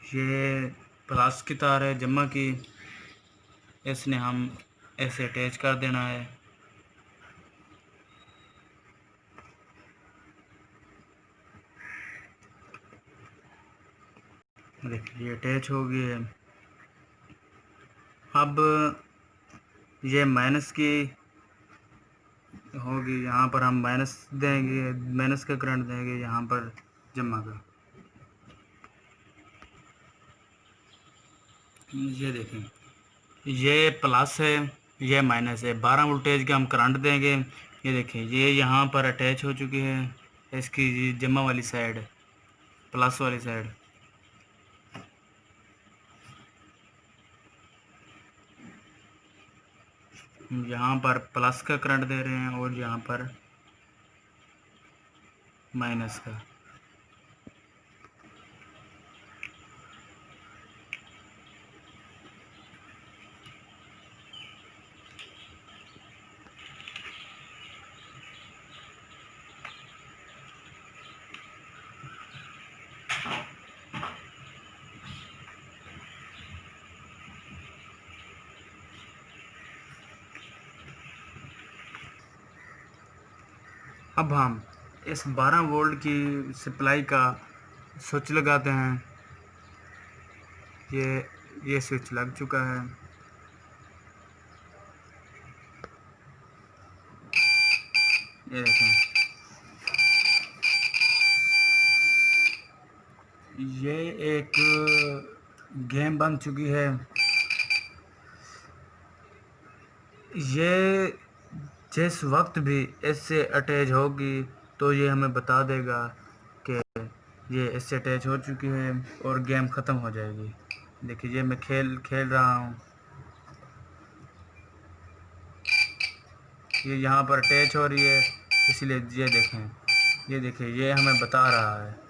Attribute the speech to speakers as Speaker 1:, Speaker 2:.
Speaker 1: ये प्लस की तार है जमा की, इसने हम ऐसे अटैच कर देना है। देखिए ये अटैच हो गई है। अब ये माइनस की होगी, यहाँ पर हम माइनस देंगे, माइनस का करंट देंगे यहाँ पर जमा का। ये देखें, ये प्लस है, ये माइनस है। 12 वोल्टेज का हम करंट देंगे। ये देखें, ये यहाँ पर अटैच हो चुकी है इसकी जमा वाली साइड, प्लस वाली साइड। यहाँ पर प्लस का करंट दे रहे हैं और यहाँ पर माइनस का। अब हम इस 12 वोल्ट की सप्लाई का स्विच लगाते हैं। ये स्विच लग चुका है। ये देखें, ये एक गेम बन चुकी है। ये जिस वक्त भी इससे अटैच होगी तो ये हमें बता देगा कि ये इससे अटैच हो चुकी है और गेम ख़त्म हो जाएगी। देखिए ये मैं खेल रहा हूँ, ये यहाँ पर अटैच हो रही है, इसलिए ये देखें, ये देखिए ये हमें बता रहा है।